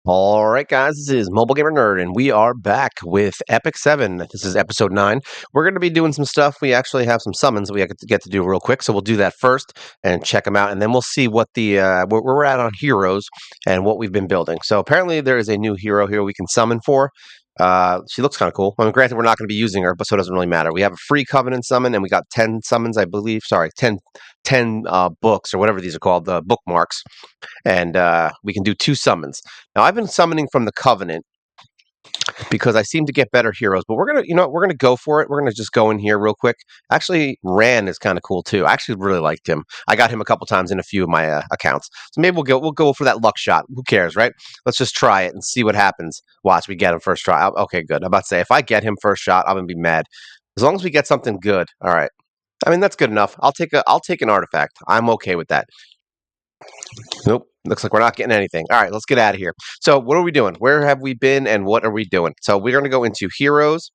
All right, guys, this is Mobile Gamer Nerd, and we are back with Epic 7. This is episode 9. We're going to be doing some stuff. We actually have some summons we get to do real quick, so we'll do that first and check them out, and then we'll see what where we're at on heroes and what we've been building. So apparently there is a new hero here we can summon for. She looks kind of cool. I mean, granted, we're not going to be using her, but so it doesn't really matter. We have a free Covenant summon, and we got 10 summons, I believe. Sorry, 10 books, or whatever these are called, the bookmarks, and we can do 2 summons. Now, I've been summoning from the Covenant because I seem to get better heroes, but we're gonna go for it. We're gonna just go in here real quick. Actually, Ran is kind of cool too. I actually really liked him. I got him a couple times in a few of my accounts, so maybe we'll go for that luck shot. Who cares, right? Let's just try it and see what happens. Watch, we get him first try. Okay, good. I'm about to say if I get him first shot, I'm gonna be mad. As long as we get something good, all right. I mean that's good enough. I'll take an artifact. I'm okay with that. Nope. Looks like we're not getting anything. All right, let's get out of here. So, what are we doing? Where have we been, and what are we doing? So, we're going to go into heroes.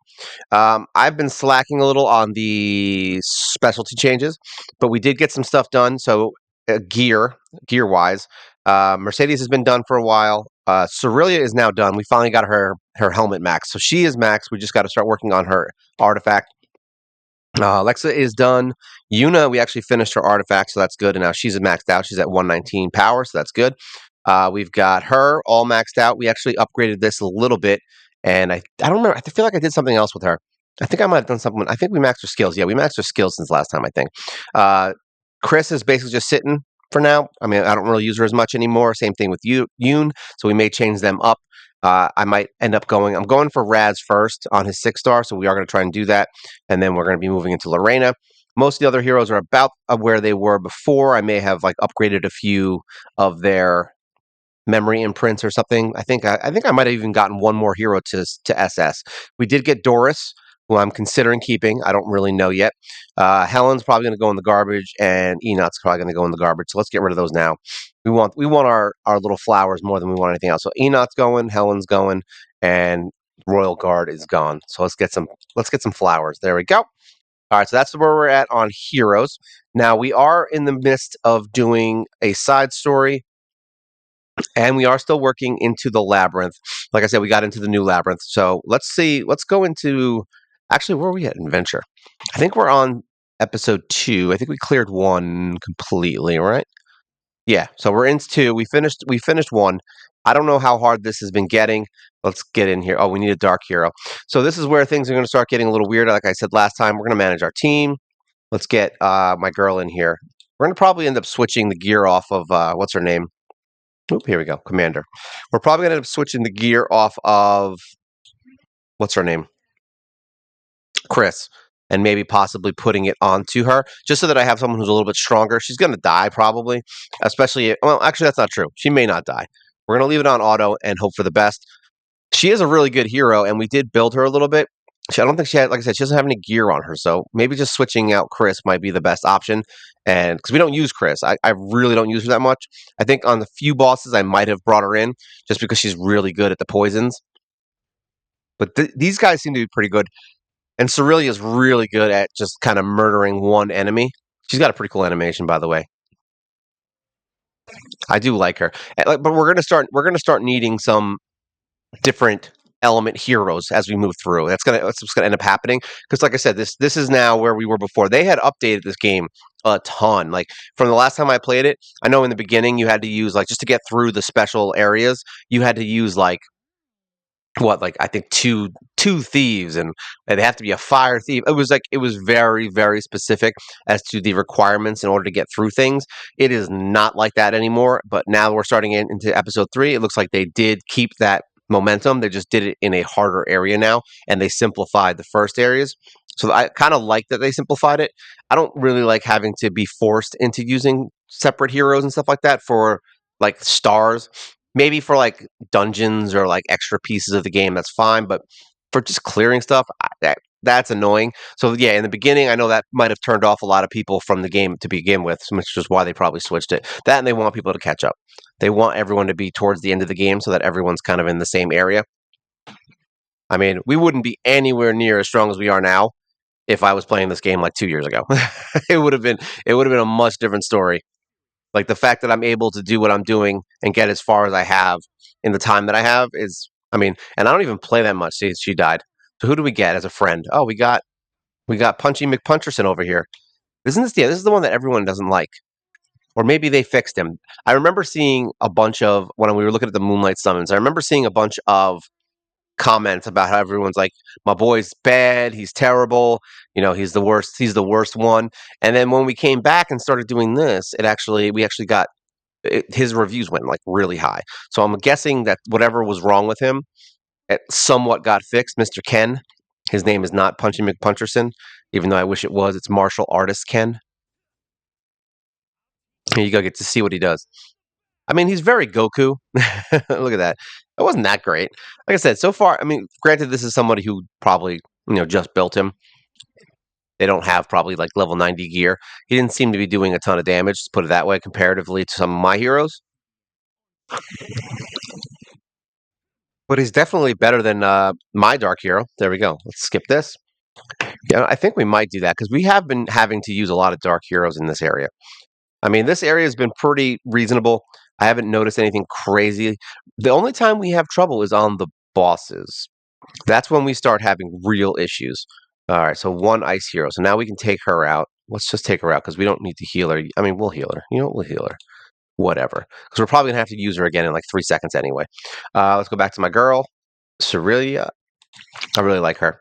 I've been slacking a little on the specialty changes, but we did get some stuff done. So, gear wise, Mercedes has been done for a while. Cerelia is now done. We finally got her helmet max, so she is max. We just got to start working on her artifact. Alexa is done. Yuna, we actually finished her artifact, so that's good. And now she's maxed out. She's at 119 power, so that's good. We've got her all maxed out. We actually upgraded this a little bit, and I don't remember. I feel like I did something else with her. I think I might have done something. I think we maxed her skills. Yeah, we maxed her skills since last time, I think. Chris is basically just sitting for now. I mean, I don't really use her as much anymore. Same thing with Yoon, so we may change them up. I might end up I'm going for Raz first on his 6-star, so we are going to try and do that. And then we're going to be moving into Lorena. Most of the other heroes are about where they were before. I may have like upgraded a few of their memory imprints or something. I think I might have even gotten one more hero to SS. We did get Doris, who I'm considering keeping. I don't really know yet. Helen's probably going to go in the garbage, and Enoch's probably going to go in the garbage. So let's get rid of those now. We want our little flowers more than we want anything else. So Enoch's going, Helen's going, and Royal Guard is gone. So let's get some flowers. There we go. All right, so that's where we're at on heroes. Now we are in the midst of doing a side story, and we are still working into the labyrinth. Like I said, we got into the new labyrinth. So let's see. Let's go into. Actually, where are we at in Venture? I think we're on episode 2. I think we cleared 1 completely, right? Yeah. So we're into 2. We finished 1. I don't know how hard this has been getting. Let's get in here. Oh, we need a dark hero. So this is where things are going to start getting a little weird. Like I said last time, we're going to manage our team. Let's get my girl in here. We're going to probably end up switching the gear off of what's her name? Oop, here we go, Commander. We're probably going to end up switching the gear off of what's her name? Chris. And maybe possibly putting it onto her, just so that I have someone who's a little bit stronger. She's going to die probably, especially. Well, actually, that's not true. She may not die. We're going to leave it on auto and hope for the best. She is a really good hero, and we did build her a little bit. I don't think she had, like I said, she doesn't have any gear on her, so maybe just switching out Chris might be the best option. And because we don't use Chris, I really don't use her that much. I think on the few bosses I might have brought her in just because she's really good at the poisons. But these guys seem to be pretty good. And Cerelia is really good at just kind of murdering one enemy. She's got a pretty cool animation, by the way. I do like her, but we're gonna start needing some different element heroes as we move through. That's what's gonna end up happening. Because like I said, this is now where we were before. They had updated this game a ton. Like from the last time I played it, I know in the beginning you had to use like just to get through the special areas, you had to use like like I think two thieves, and they have to be a fire thief. It was very very specific as to the requirements in order to get through things. It is not like that anymore, but now we're starting into episode 3. It looks like they did keep that momentum. They just did it in a harder area now, and they simplified the first areas. So I kind of like that they simplified it. I don't really like having to be forced into using separate heroes and stuff like that for like stars. Maybe for like dungeons or like extra pieces of the game, that's fine. But for just clearing stuff, that's annoying. So yeah, in the beginning, I know that might have turned off a lot of people from the game to begin with, which is why they probably switched it. That and they want people to catch up. They want everyone to be towards the end of the game so that everyone's kind of in the same area. I mean, we wouldn't be anywhere near as strong as we are now if I was playing this game like 2 years ago. it would have been a much different story. Like the fact that I'm able to do what I'm doing and get as far as I have in the time that I have is, I mean, and I don't even play that much. See, she died. So who do we get as a friend? Oh, we got Punchy McPuncherson over here. Isn't this? Yeah, this is the one that everyone doesn't like. Or maybe they fixed him. I remember seeing a bunch of when we were looking at the Moonlight summons. I remember seeing a bunch of comments about how everyone's like, "My boy's bad. He's terrible. He's the worst. He's the worst one." And then when we came back and started doing this, we actually got his reviews went like really high. So I'm guessing that whatever was wrong with him, it somewhat got fixed. Mr. Ken, his name is not Punchy McPuncherson, even though I wish it was. It's martial artist Ken. Here you go, get to see what he does. I mean, he's very Goku. Look at that. It wasn't that great. Like I said, so far, I mean, granted, this is somebody who probably, just built him. They don't have probably like level 90 gear. He didn't seem to be doing a ton of damage, to put it that way, comparatively to some of my heroes. But he's definitely better than my Dark Hero. There we go. Let's skip this. Yeah, I think we might do that because we have been having to use a lot of Dark Heroes in this area. I mean, this area has been pretty reasonable. I haven't noticed anything crazy. The only time we have trouble is on the bosses. That's when we start having real issues. All right, so one ice hero. So now we can take her out. Let's just take her out because we don't need to heal her. I mean, we'll heal her. We'll heal her. Whatever. Because we're probably going to have to use her again in like 3 seconds anyway. Let's go back to my girl, Cerelia. I really like her.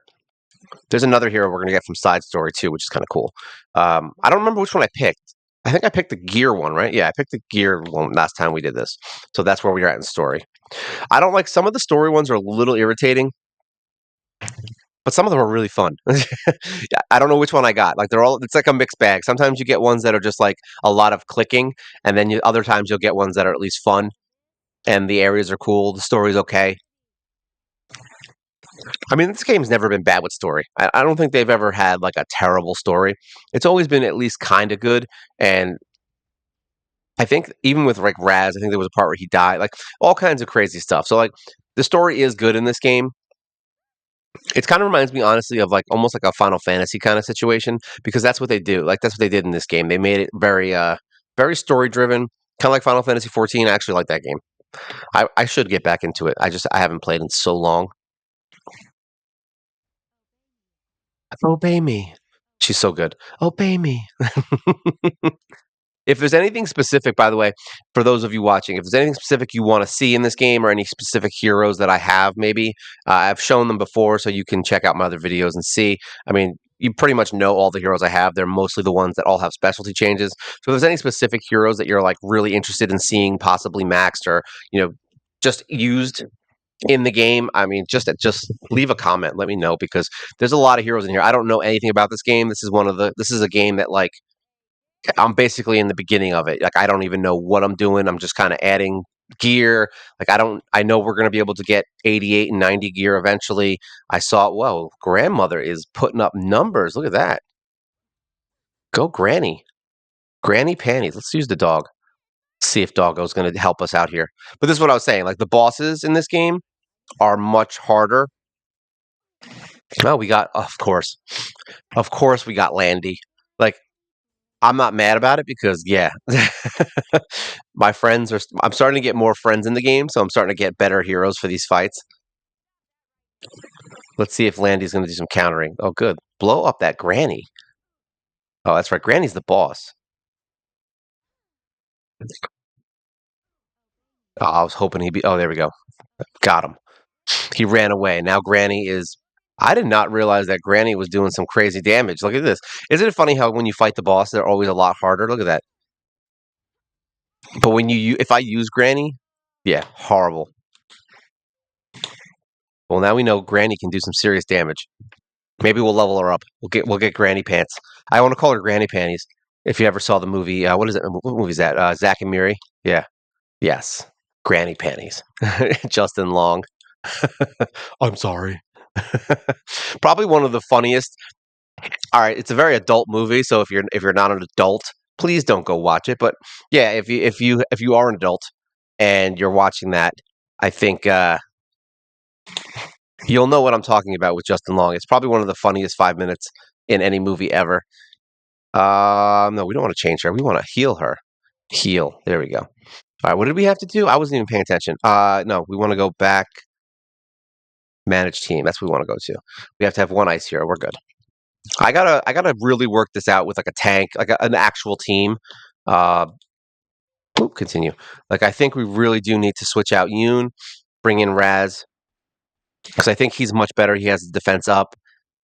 There's another hero we're going to get from Side Story too, which is kind of cool. I don't remember which one I picked. I think I picked the gear one, right? Yeah, I picked the gear one last time we did this. So that's where we are at in story. I don't like some of the story ones are a little irritating, but some of them are really fun. Yeah, I don't know which one I got. Like it's like a mixed bag. Sometimes you get ones that are just like a lot of clicking, and then other times you'll get ones that are at least fun and the areas are cool. The story's okay. I mean, this game's never been bad with story. I don't think they've ever had like a terrible story. It's always been at least kind of good. And I think even with like Raz, I think there was a part where he died, like all kinds of crazy stuff. So like the story is good in this game. It kind of reminds me, honestly, of like almost like a Final Fantasy kind of situation because that's what they do. Like that's what they did in this game. They made it very story driven, kind of like Final Fantasy 14. I actually like that game. I should get back into it. I haven't played in so long. Obey me. She's so good. Obey me. If there's anything specific, by the way, for those of you watching, if there's anything specific you want to see in this game or any specific heroes that I have, maybe I've shown them before, so you can check out my other videos and see. I mean, you pretty much know all the heroes I have. They're mostly the ones that all have specialty changes. So if there's any specific heroes that you're like really interested in seeing, possibly maxed or just used in the game, I mean, just leave a comment. Let me know because there's a lot of heroes in here. I don't know anything about this game. This is a game that like I'm basically in the beginning of it. Like I don't even know what I'm doing. I'm just kind of adding gear. Like I know we're going to be able to get 88 and 90 gear eventually. I saw, whoa, grandmother is putting up numbers. Look at that. Go Granny. Granny panties. Let's use the dog. See if Doggo's going to help us out here. But this is what I was saying. Like the bosses in this game are much harder. Oh, we got, of course we got Landy. Like I'm not mad about it because yeah, my friends are. I'm starting to get more friends in the game, so I'm starting to get better heroes for these fights. Let's see if Landy's going to do some countering. Oh, good. Blow up that Granny. Oh, that's right. Granny's the boss. Oh, I was hoping he'd be. Oh, there we go. Got him. He ran away. Now Granny is. I did not realize that Granny was doing some crazy damage. Look at this. Isn't it funny how when you fight the boss, they're always a lot harder? Look at that. But when if I use Granny, yeah, horrible. Well, now we know Granny can do some serious damage. Maybe we'll level her up. We'll get Granny Pants. I want to call her Granny Panties. If you ever saw the movie, what is it? What movie is that? Zack and Miri. Yeah. Yes. Granny Panties. Justin Long. I'm sorry. Probably one of the funniest. All right, it's a very adult movie, so if you're not an adult, please don't go watch it. But yeah, if you are an adult and you're watching that, I think you'll know what I'm talking about with Justin Long. It's probably one of the funniest 5 minutes in any movie ever. No, we don't want to change her. We want to heal her. Heal. There we go. All right, what did we have to do? I wasn't even paying attention. No, we want to go back. Manage team. That's what we want to go to. We have to have one ice hero. We're good. I gotta really work this out with like a tank, like an actual team. Uh, Continue. Like I think we really do need to switch out Yoon, bring in Raz, because I think he's much better. He has the defense up,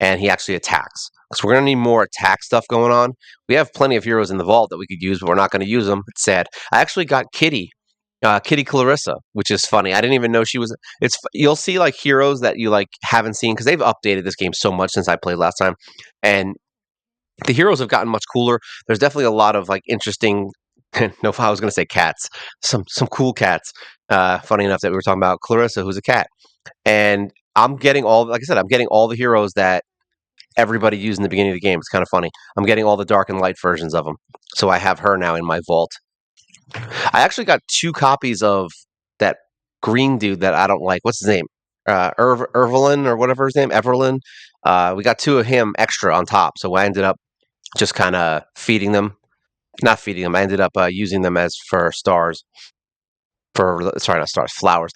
and he actually attacks. So we're gonna need more attack stuff going on. We have plenty of heroes in the vault that we could use, but we're not gonna use them. It's sad. I actually got Kitty Clarissa, which is funny. I didn't even know she was. You'll see like heroes that you like haven't seen because they've updated this game so much since I played last time, and the heroes have gotten much cooler. There's definitely a lot of like interesting. No, I was going to say cats. Some cool cats. Funny enough that we were talking about Clarissa, who's a cat, and I'm getting all. Like I said, I'm getting all the heroes that everybody used in the beginning of the game. It's kind of funny. I'm getting all the dark and light versions of them. So I have her now in my vault. I actually got 2 copies of that green dude that I don't like. What's his name? Ervelin or whatever his name, Everlin. We got 2 of him extra on top. So I ended up just kind of feeding them. Not feeding them. I ended up using them as for stars. For sorry, not stars, flowers.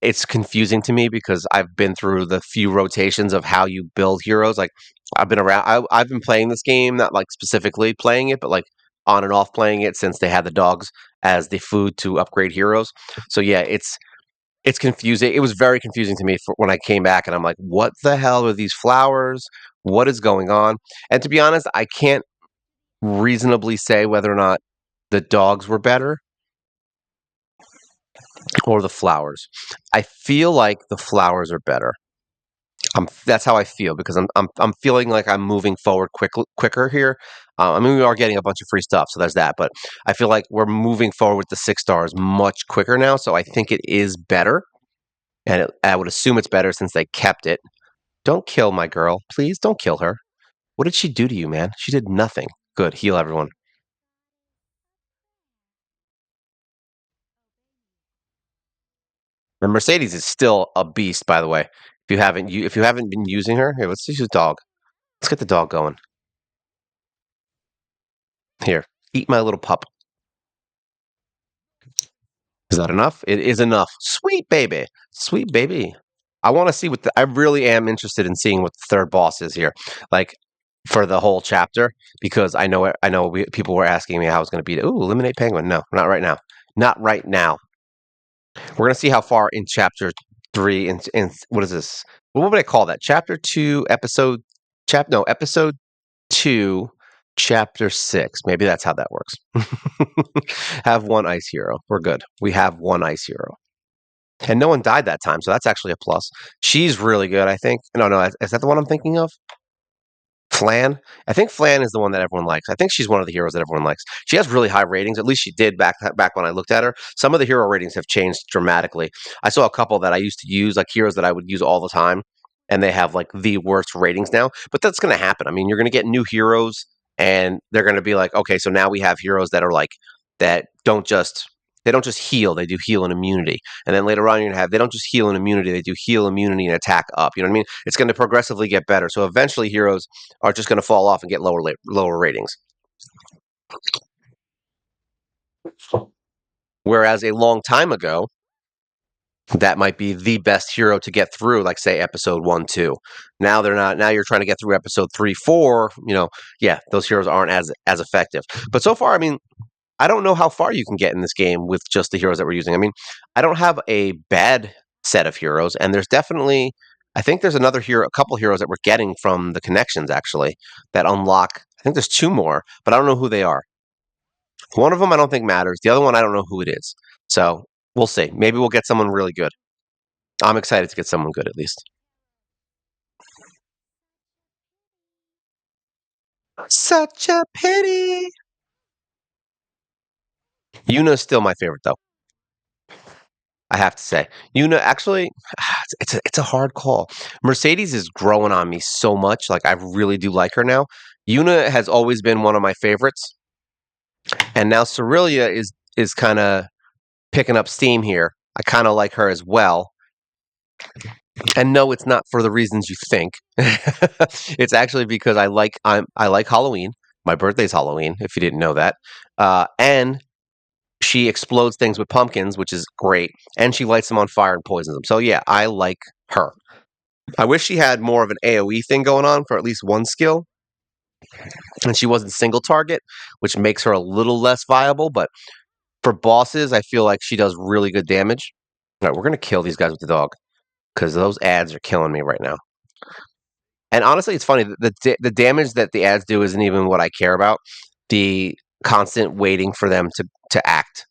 It's confusing to me because I've been through the few rotations of how you build heroes. Like I've been around. I've been playing this game, not like specifically playing it, but like on and off playing it since they had the dogs as the food to upgrade heroes. So yeah, it's confusing. It was very confusing to me when I came back, and I'm like, what the hell are these flowers? What is going on? And to be honest, I can't reasonably say whether or not the dogs were better or the flowers. I feel like the flowers are better. That's how I feel because I'm feeling like I'm moving forward quicker here. I mean, we are getting a bunch of free stuff, so there's that. But I feel like we're moving forward with the 6 stars much quicker now. So I think it is better, and I would assume it's better since they kept it. Don't kill my girl, please. Don't kill her. What did she do to you, man? She did nothing. Good. Heal everyone. And Mercedes is still a beast, by the way. If you haven't been using her, here, let's use the dog. Let's get the dog going. Here, eat my little pup. Is that enough? It is enough. Sweet baby. Sweet baby. I want to see I really am interested in seeing what the third boss is here. Like for the whole chapter because people were asking me how I was going to beat it. Ooh, eliminate penguin. No, not right now. Not right now. We're going to see how far in chapter 3 in what is this? What would I call that? Chapter 2 episode no, episode 2 chapter 6. Maybe that's how that works. Have one ice hero. We're good. We have one ice hero. And no one died that time, so that's actually a plus. She's really good, I think. No, is that the one I'm thinking of? Flan? I think Flan is the one that everyone likes. I think she's one of the heroes that everyone likes. She has really high ratings. At least she did back when I looked at her. Some of the hero ratings have changed dramatically. I saw a couple that I used to use, like heroes that I would use all the time, and they have like the worst ratings now. But that's going to happen. I mean, you're going to get new heroes, and they're going to be like, okay, so now we have heroes that are like that they don't just heal, they do heal and immunity. And then later on, you're gonna have they don't just heal and immunity, they do heal, immunity, and attack up. You know what I mean? It's going to progressively get better. So eventually, heroes are just going to fall off and get lower ratings. Whereas a long time ago, that might be the best hero to get through, like say episode 1, 2. Now they're not. Now you're trying to get through episode 3, 4. Yeah, those heroes aren't as effective. But so far, I mean, I don't know how far you can get in this game with just the heroes that we're using. I mean, I don't have a bad set of heroes, and there's definitely, I think there's a couple heroes that we're getting from the connections actually that unlock. I think there's 2 more, but I don't know who they are. One of them I don't think matters. The other one I don't know who it is. So we'll see. Maybe we'll get someone really good. I'm excited to get someone good at least. Such a pity. Yuna's still my favorite though. I have to say, Yuna actually, it's a hard call. Mercedes is growing on me so much. Like I really do like her now. Yuna has always been one of my favorites, and now Cerelia is kind of picking up steam here. I kind of like her as well. And no, it's not for the reasons you think. It's actually because I like Halloween. My birthday's Halloween, if you didn't know that. And she explodes things with pumpkins, which is great. And she lights them on fire and poisons them. So yeah, I like her. I wish she had more of an AoE thing going on for at least one skill. And she wasn't single target, which makes her a little less viable. But for bosses, I feel like she does really good damage. All right, we're going to kill these guys with the dog because those ads are killing me right now. And honestly, it's funny. The damage that the ads do isn't even what I care about. The constant waiting for them to act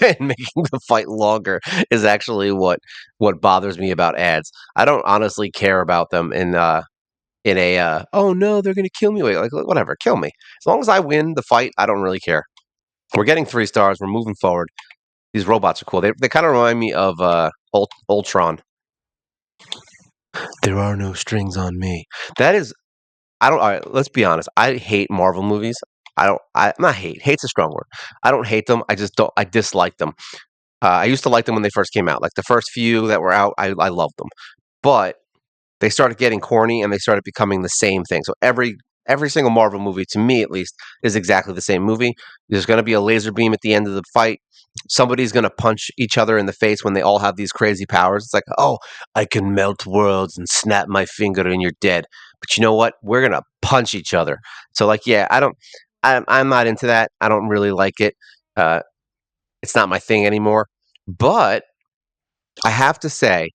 and making the fight longer is actually what bothers me about ads. I don't honestly care about them in a oh no, they're gonna kill me. Wait, like whatever, kill me. As long as I win the fight, I don't really care. We're getting 3 stars. We're moving forward. These robots are cool. They kind of remind me of Ultron. There are no strings on me. That is I don't. All right, let's be honest. I hate Marvel movies. I don't. I not hate. Hate's a strong word. I don't hate them. I just don't. I dislike them. I used to like them when they first came out. Like the first few that were out, I loved them. But they started getting corny and they started becoming the same thing. So every single Marvel movie, to me at least, is exactly the same movie. There's going to be a laser beam at the end of the fight. Somebody's going to punch each other in the face when they all have these crazy powers. It's like, oh, I can melt worlds and snap my finger and you're dead. But you know what? We're going to punch each other. So like, yeah, I don't. I'm not into that. I don't really like it. Uh, it's not my thing anymore. But I have to say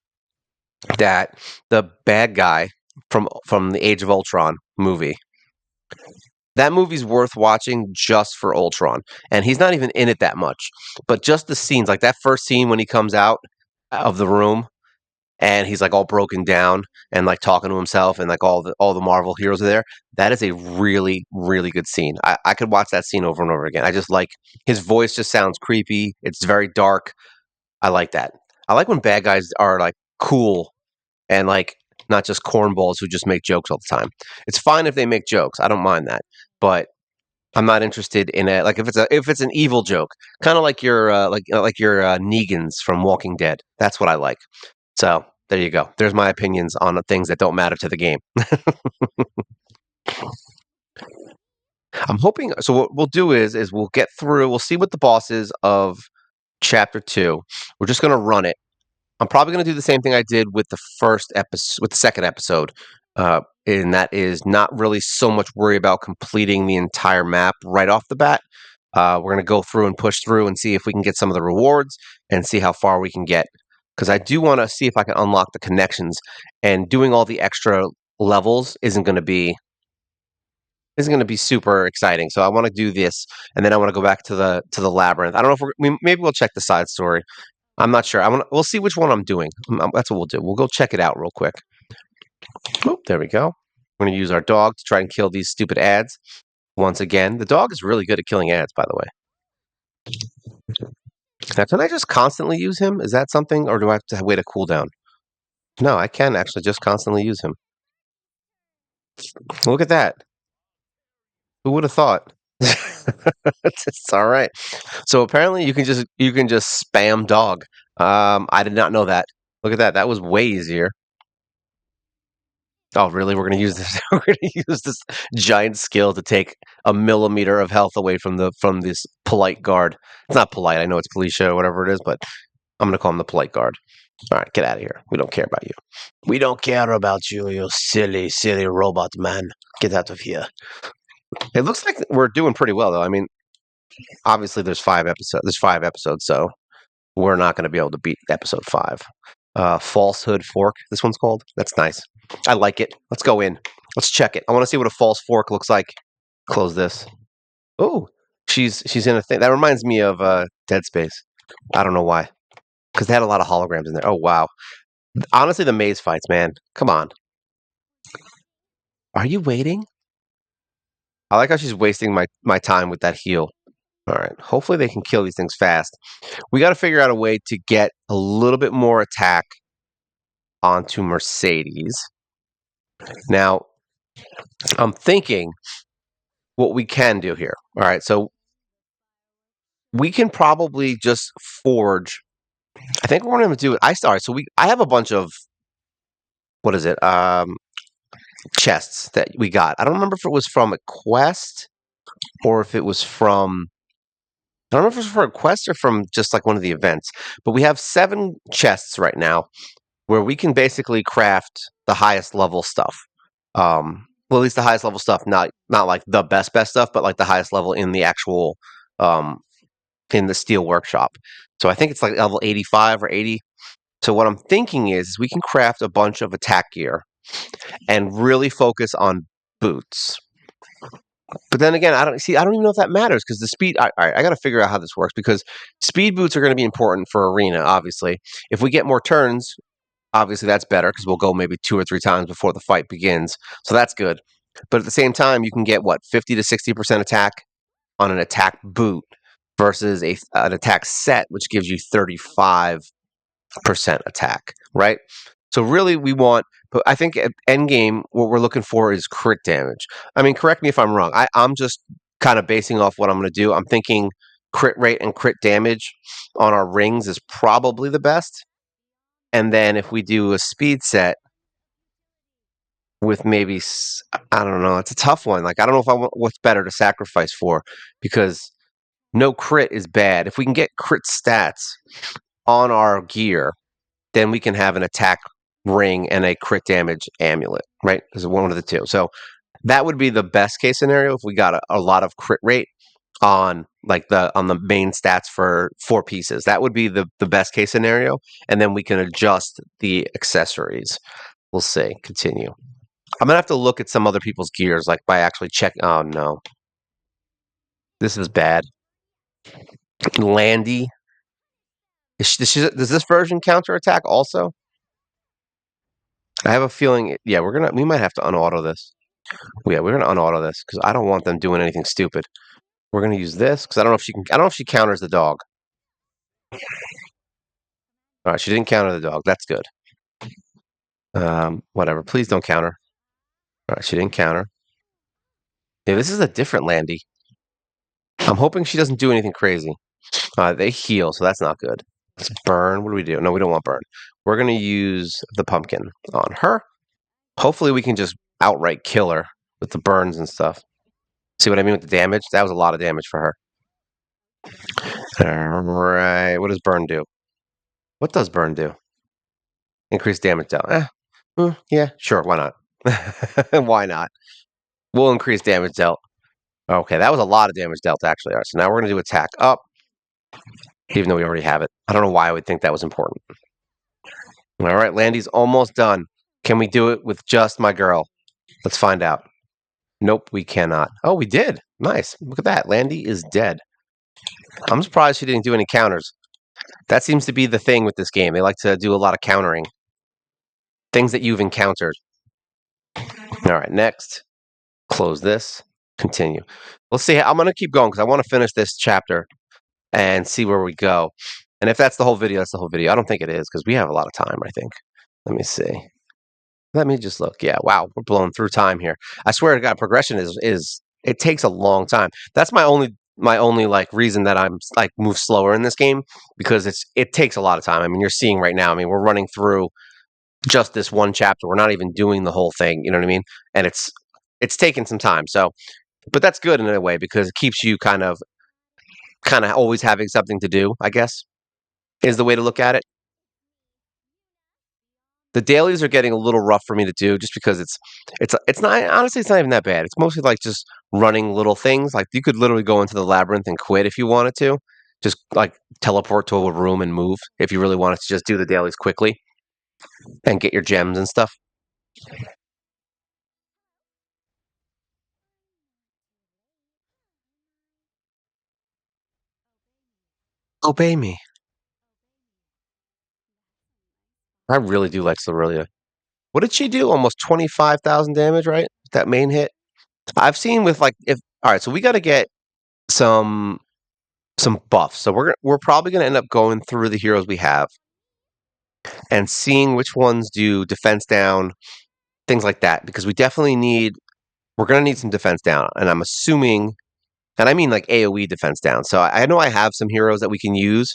that the bad guy from the Age of Ultron movie, that movie's worth watching just for Ultron, and he's not even in it that much, but just the scenes, like that first scene when he comes out of the room and he's like all broken down and like talking to himself and like all the Marvel heroes are there. That is a really really good scene. I could watch that scene over and over again. I just like his voice just sounds creepy. It's very dark. I like that. I like when bad guys are like cool and like not just cornballs who just make jokes all the time. It's fine if they make jokes. I don't mind that, but I'm not interested in it. Like if it's an evil joke, kind of like your Negans from Walking Dead. That's what I like. So there you go. There's my opinions on the things that don't matter to the game. I'm hoping. So what we'll do is we'll get through. We'll see what the boss is of chapter 2. We're just gonna run it. I'm probably going to do the same thing I did with the first episode, with the second episode, and that is not really so much worry about completing the entire map right off the bat. We're going to go through and push through and see if we can get some of the rewards and see how far we can get. Because I do want to see if I can unlock the connections. And doing all the extra levels isn't going to be super exciting. So I want to do this, and then I want to go back to the labyrinth. I don't know if maybe we'll check the side story. I'm not sure. We'll see which one I'm doing. That's what we'll do. We'll go check it out real quick. Oh, there we go. We're going to use our dog to try and kill these stupid ads. Once again, the dog is really good at killing ads, by the way. Now, can I just constantly use him? Is that something, or do I have to wait a cooldown? No, I can actually just constantly use him. Look at that. Who would have thought? It's all right. So apparently you can just spam dog. I did not know that. Look at that. That was way easier. Oh, really? We're gonna use this. We're gonna use this giant skill to take a millimeter of health away from this polite guard. It's not polite. I know it's police or whatever it is, but I'm gonna call him the polite guard. All right, get out of here. We don't care about you. We don't care about you, you silly, silly robot man. Get out of here. It looks like we're doing pretty well, though. I mean, obviously there's 5 episodes. There's 5 episodes, so we're not going to be able to beat episode 5. Falsehood Fork. This one's called. That's nice. I like it. Let's go in. Let's check it. I want to see what a false fork looks like. Close this. Oh, she's in a thing that reminds me of Dead Space. I don't know why, because they had a lot of holograms in there. Oh wow. Honestly, the maze fights, man. Come on. Are you waiting? I like how she's wasting my time with that heal. All right. Hopefully they can kill these things fast. We got to figure out a way to get a little bit more attack onto Mercedes. Now, I'm thinking what we can do here. All right. So we can probably just forge. I think we're going to do it. All right. So I have a bunch of, what is it? Chests that we got. I don't remember if it was from a quest or if it was from, I don't know if it was for a quest or from just like one of the events, but we have 7 chests right now where we can basically craft the highest level stuff. Well, at least the highest level stuff, not like the best stuff, but like the highest level in the actual um, in the steel workshop. So I think it's like level 85 or 80. So what I'm thinking is we can craft a bunch of attack gear and really focus on boots. But then again, I don't even know if that matters because the speed. All right, I got to figure out how this works because speed boots are going to be important for arena. Obviously, if we get more turns, obviously that's better because we'll go maybe 2 or 3 times before the fight begins. So that's good. But at the same time, you can get what 50 to 60% attack on an attack boot versus an attack set, which gives you 35% attack, right? So really, but I think at end game, what we're looking for is crit damage. I mean, correct me if I'm wrong. I'm just kind of basing off what I'm going to do. I'm thinking crit rate and crit damage on our rings is probably the best. And then if we do a speed set with maybe, I don't know, it's a tough one. Like, I don't know if I want what's better to sacrifice for because no crit is bad. If we can get crit stats on our gear, then we can have an attack ring and a crit damage amulet, right? Is one of the two. So that would be the best case scenario if we got a lot of crit rate on the main stats for 4 pieces. That would be the best case scenario, and then we can adjust the accessories. We'll see. Continue. I'm gonna have to look at some other people's gears, like by actually check. Oh no, this is bad. Landy. Does this version counterattack also? I have a feeling. Yeah, we might have to unauto this. Yeah, we're gonna unauto this because I don't want them doing anything stupid. We're gonna use this because I don't know if she can. I don't know if she counters the dog. All right, she didn't counter the dog. That's good. Whatever. Please don't counter. All right, she didn't counter. Yeah, this is a different Landy. I'm hoping she doesn't do anything crazy. They heal, so that's not good. Let's burn. What do we do? No, we don't want burn. We're gonna use the pumpkin on her. Hopefully, we can just outright kill her with the burns and stuff. See what I mean with the damage? That was a lot of damage for her. All right. What does burn do? What does burn do? Increase damage dealt. Yeah, sure. Why not? Why not? We'll increase damage dealt. Okay, that was a lot of damage dealt, actually. All right, so now we're going to do attack up, even though we already have it. I don't know why I would think that was important. All right, Landy's almost done. Can we do it with just my girl? Let's find out. Nope, we cannot. Oh, we did. Nice. Look at that. Landy is dead. I'm surprised she didn't do any counters. That seems to be the thing with this game. They like to do a lot of countering. Things that you've encountered. All right, next. Close this. Continue. Let's see. I'm going to keep going because I want to finish this chapter and see where we go. And if that's the whole video, that's the whole video. I don't think it is because we have a lot of time, I think. Let me see. Let me just look. Yeah, wow, we're blowing through time here. I swear to God, progression is it takes a long time. That's my only like reason that I'm like move slower in this game because it takes a lot of time. I mean, you're seeing right now. I mean, we're running through just this one chapter. We're not even doing the whole thing. You know what I mean? And it's taking some time. So, but that's good in a way because it keeps you kind of always having something to do. I guess is the way to look at it. The dailies are getting a little rough for me to do just because it's not honestly it's not even that bad. It's mostly like just running little things. Like you could literally go into the labyrinth and quit if you wanted to. Just like teleport to a room and move if you really wanted to just do the dailies quickly and get your gems and stuff. Obey me. I really do like Cerelia. What did she do? Almost 25,000 damage, right? That main hit. I've seen with like if all right, so we got to get some some buffs. So we're probably going to end up going through the heroes we have and seeing which ones do defense down, things like that, because we're going to need some defense down. And I'm assuming, and I mean like AoE defense down. So I know I have some heroes that we can use.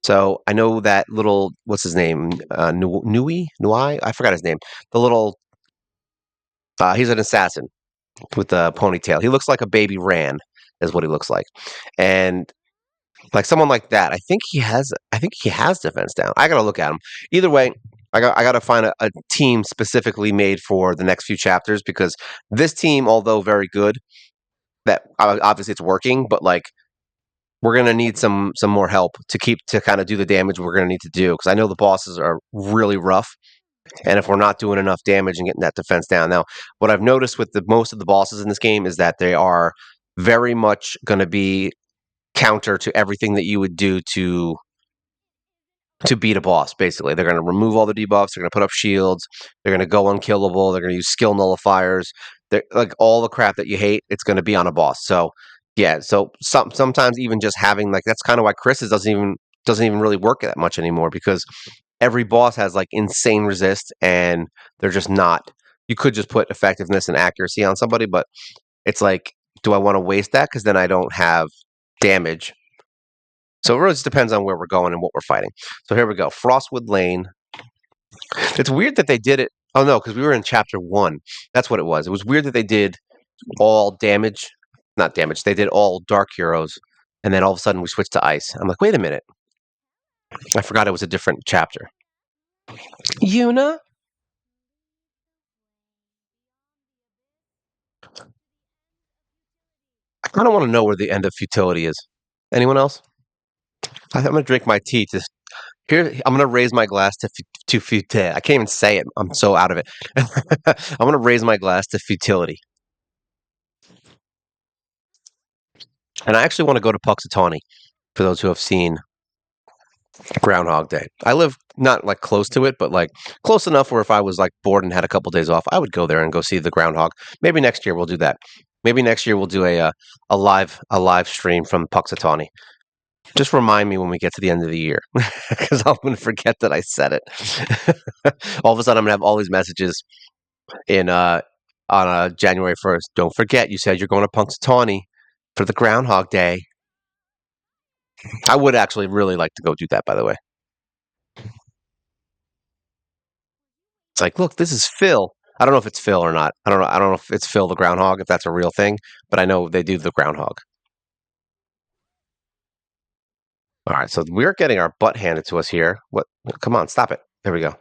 So I know that little, what's his name? Nui? I forgot his name. The little, he's an assassin with a ponytail. He looks like a baby Ran. is what he looks like. And like someone like that, I think he has defense down. I gotta look at him. Either way, I gotta find a team specifically made for the next few chapters because this team, although very good, that obviously it's working, but like we're gonna need some more help to kind of do the damage we're gonna need to do because I know the bosses are really rough, and if we're not doing enough damage and getting that defense down. Now, what I've noticed with the most of the bosses in this game is that they are very much going to be counter to everything that you would do to beat a boss. Basically, they're going to remove all the debuffs. They're going to put up shields. They're going to go unkillable. They're going to use skill nullifiers. They're like all the crap that you hate. It's going to be on a boss. So yeah. So sometimes even just having like that's kind of why Chris's doesn't even really work that much anymore because every boss has like insane resist and they're just not. You could just put effectiveness and accuracy on somebody, but it's like, do I want to waste that? Because then I don't have damage. So it really just depends on where we're going and what we're fighting. So here we go. Frostwood Lane. It's weird that they did it. Oh no, because we were in chapter 1. That's what it was. It was weird that they did all damage, not damage. They did all dark heroes, and then all of a sudden we switched to ice. I'm like, wait a minute. I forgot it was a different chapter. Yuna? I don't want to know where the end of futility is. Anyone else? I'm going to drink my tea to here. I'm going to raise my glass to futility. I can't even say it. I'm so out of it. I'm going to raise my glass to futility. And I actually want to go to Puxatawny for those who have seen Groundhog Day. I live not like close to it, but like close enough where if I was like bored and had a couple days off, I would go there and go see the groundhog. Maybe next year we'll do that. Maybe next year we'll do a live stream from Puxatawny. Just remind me when we get to the end of the year because I'm going to forget that I said it. All of a sudden, I'm going to have all these messages in on January 1st. Don't forget, you said you're going to Punxsutawney for the Groundhog Day. I would actually really like to go do that, by the way. It's like, look, this is Phil. I don't know if it's Phil or not. I don't know. I don't know if it's Phil the Groundhog, if that's a real thing, but I know they do the Groundhog. All right, so we're getting our butt handed to us here. What? Come on, stop it. There we go. All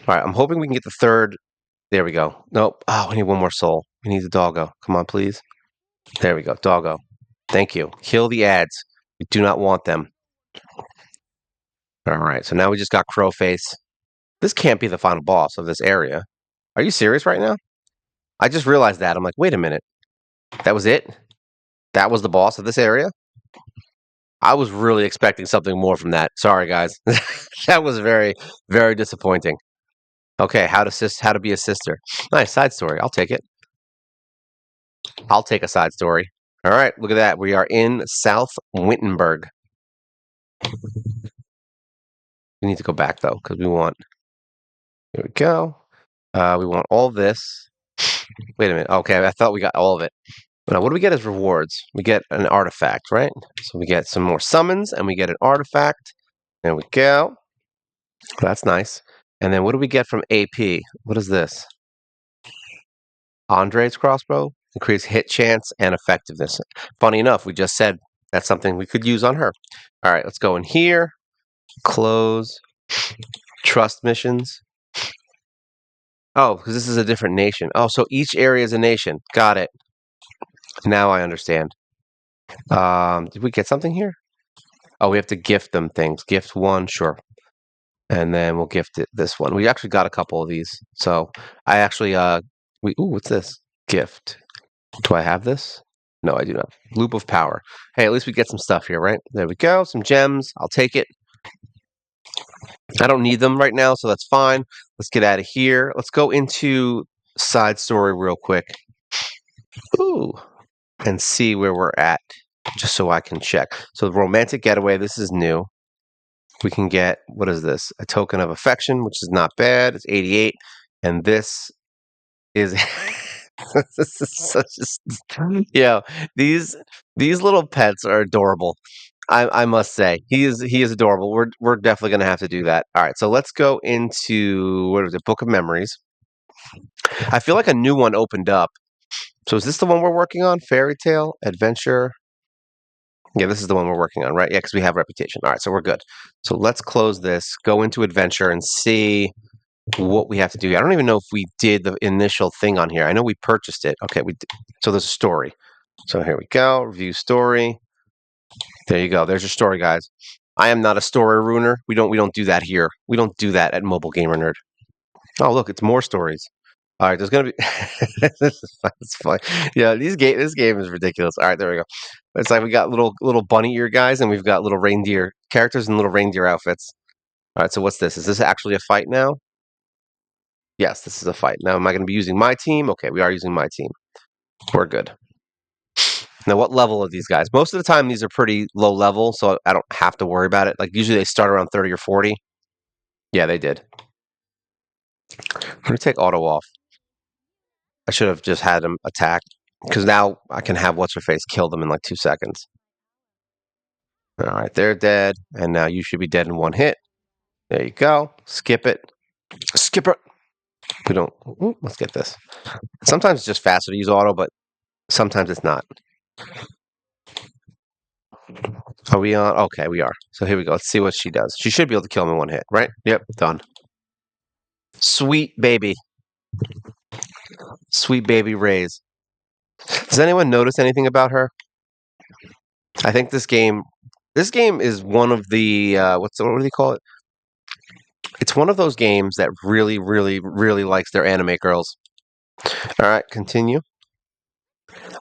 right, I'm hoping we can get the third. There we go. Nope. Oh, we need one more soul. We need the doggo. Come on, please. There we go. Doggo. Thank you. Kill the ads. We do not want them. All right, so now we just got Crowface. This can't be the final boss of this area. Are you serious right now? I just realized that. I'm like, wait a minute. That was it? That was the boss of this area? I was really expecting something more from that. Sorry, guys. That was very, very disappointing. Okay, how to be a sister. Nice side story. I'll take it. I'll take a side story. All right, look at that. We are in South Wittenberg. We need to go back though because we want. Here we go. We want all this. Wait a minute. Okay, I thought we got all of it. Now, what do we get as rewards? We get an artifact, right? So we get some more summons and we get an artifact. There we go. That's nice. And then what do we get from AP? What is this? Andre's crossbow increase hit chance and effectiveness. Funny enough, we just said that's something we could use on her. All right, let's go in here. Close. Trust missions. Oh, because this is a different nation. Oh, so each area is a nation. Got it. Now I understand. Did we get something here? Oh, we have to gift them things. Gift one, sure. And then we'll gift it this one. We actually got a couple of these. So I actually what's this? Gift. Do I have this? No, I do not. Loop of power. Hey, at least we get some stuff here, right? There we go. Some gems. I'll take it. I don't need them right now, so that's fine. Let's get out of here. Let's go into side story real quick. Ooh. And see where we're at, just so I can check. So the romantic getaway, this is new. We can get, what is this? A token of affection, which is not bad. It's 88. And this is this is yeah, these little pets are adorable. I must say. He is adorable. We're definitely gonna have to do that. All right, so let's go into what is it? Book of Memories. I feel like a new one opened up. So is this the one we're working on? Fairy Tale Adventure. Yeah, this is the one we're working on, right? Yeah, because we have reputation. All right, so we're good. So let's close this, go into adventure, and see what we have to do. I don't even know if we did the initial thing on here. I know we purchased it. Okay, we did. So there's a story. So here we go. Review story. There you go. There's your story, guys. I am not a story ruiner. We don't do that here. We don't do that at Mobile Gamer Nerd. Oh, look, it's more stories. All right, there's gonna be. This is fun. It's fun. Yeah, this game is ridiculous. All right, there we go. It's like we got little bunny ear guys, and we've got little reindeer characters and little reindeer outfits. All right, so what's this? Is this actually a fight now? Yes, this is a fight. Now, am I going to be using my team? Okay, we are using my team. We're good. Now, what level are these guys? Most of the time, these are pretty low level, so I don't have to worry about it. Like, usually they start around 30 or 40. Yeah, they did. I'm going to take auto off. I should have just had them attack, because now I can have what's-her-face kill them in like 2 seconds. All right, they're dead, and now you should be dead in one hit. There you go. Skip it. Skip it. We don't. Ooh, let's get this. Sometimes it's just faster to use auto, but sometimes it's not. Are we on? Okay, we are. So here we go. Let's see what she does. She should be able to kill him in one hit, right? Yep, done. Sweet baby. Sweet baby Rays. Does anyone notice anything about her? I think this game is one of the what do they call it? It's one of those games that really, really, really likes their anime girls. All right, continue.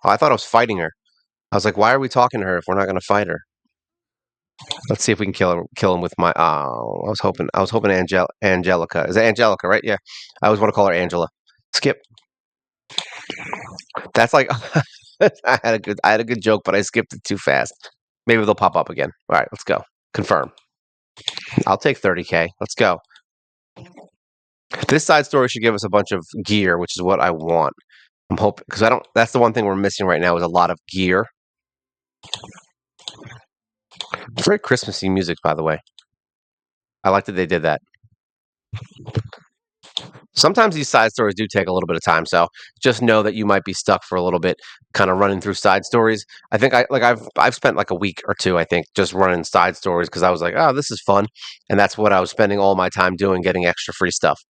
Oh, I thought I was fighting her. I was like, why are we talking to her if we're not going to fight her? Let's see if we can kill him with my. Oh, I was hoping Angelica. Is it Angelica, right? Yeah. I always want to call her Angela. Skip. That's like I had a good joke, but I skipped it too fast. Maybe they'll pop up again. All right, let's go. Confirm. I'll take 30K. Let's go. This side story should give us a bunch of gear, which is what I want. I'm hoping because I don't. That's the one thing we're missing right now is a lot of gear. It's very Christmassy music, by the way. I like that they did that. Sometimes these side stories do take a little bit of time, so just know that you might be stuck for a little bit, kind of running through side stories. I think I've spent like a week or two, I think, just running side stories because I was like, oh, this is fun, and that's what I was spending all my time doing, getting extra free stuff.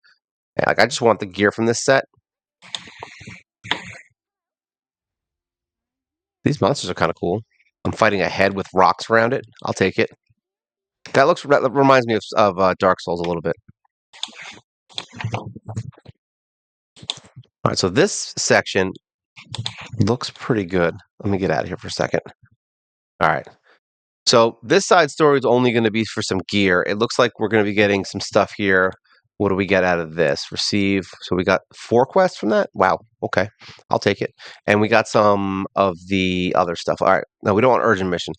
Yeah, like I just want the gear from this set. These monsters are kind of cool. I'm fighting a head with rocks around it. I'll take it. That reminds me of Dark Souls a little bit. All right, so this section looks pretty good. Let me get out of here for a second. All right. So this side story is only going to be for some gear. It looks like we're going to be getting some stuff here. What do we get out of this? Receive. So we got 4 quests from that. Wow. Okay, I'll take it. And we got some of the other stuff. All right. No, we don't want urgent mission.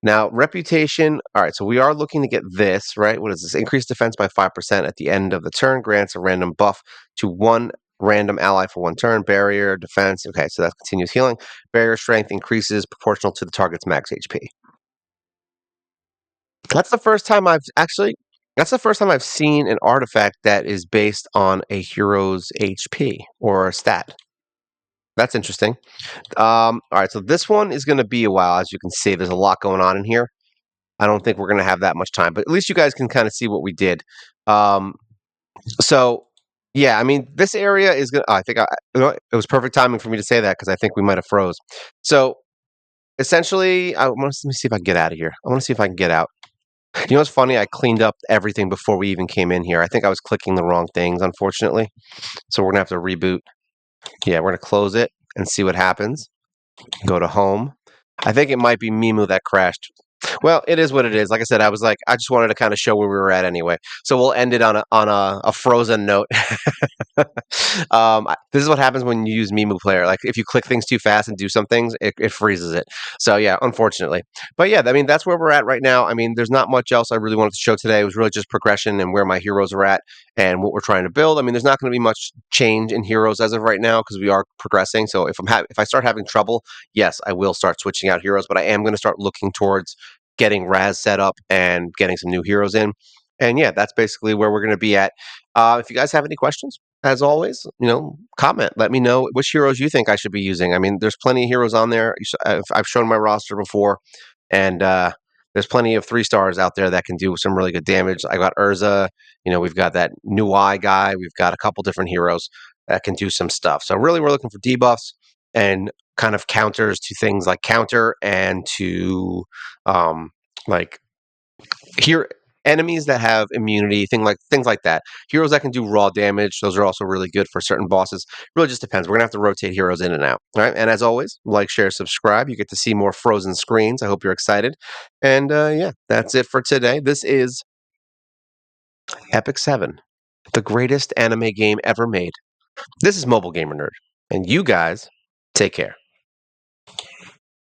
Now reputation. All right. So we are looking to get this right. What is this? Increased defense by 5% at the end of the turn. Grants a random buff to one random ally for 1 turn. Barrier defense. Okay. So that continues healing. Barrier strength increases proportional to the target's max HP. That's the first time I've actually that's the first time I've seen an artifact that is based on a hero's HP or a stat. That's interesting. All right, so this one is going to be a while. As you can see, there's a lot going on in here. I don't think we're going to have that much time, but at least you guys can kind of see what we did. Um, so, yeah, I mean, this area is going to, I think it was perfect timing for me to say that because I think we might have froze. So, essentially, let me see if I can get out of here. I want to see if I can get out. You know what's funny? I cleaned up everything before we even came in here. I think I was clicking the wrong things, unfortunately. So we're gonna have to reboot. Yeah, we're gonna close it and see what happens. Go to home. I think it might be Mimu that crashed. Well, it is what it is. Like I said, I just wanted to kind of show where we were at anyway. So we'll end it on a frozen note. This is what happens when you use Mimu Player. Like if you click things too fast and do some things, it freezes it. So yeah, unfortunately. But yeah, I mean that's where we're at right now. I mean, there's not much else I really wanted to show today. It was really just progression and where my heroes are at and what we're trying to build. I mean, there's not going to be much change in heroes as of right now because we are progressing. So if I start having trouble, yes, I will start switching out heroes. But I am going to start looking towards getting Raz set up and getting some new heroes in. And yeah, that's basically where we're going to be at. If you guys have any questions, as always, comment. Let me know which heroes you think I should be using. I mean, there's plenty of heroes on there. I've shown my roster before. And there's plenty of 3 stars out there that can do some really good damage. I got Urza. We've got that new eye guy. We've got a couple different heroes that can do some stuff. So really, we're looking for debuffs and kind of counters to things like counter and to like here enemies that have immunity, things like that. Heroes that can do raw damage, those are also really good for certain bosses. Really just depends. We're gonna have to rotate heroes in and out. All right. And as always, like, share, subscribe. You get to see more frozen screens. I hope you're excited. And yeah, that's it for today. This is Epic 7, the greatest anime game ever made. This is Mobile Gamer Nerd. And you guys take care.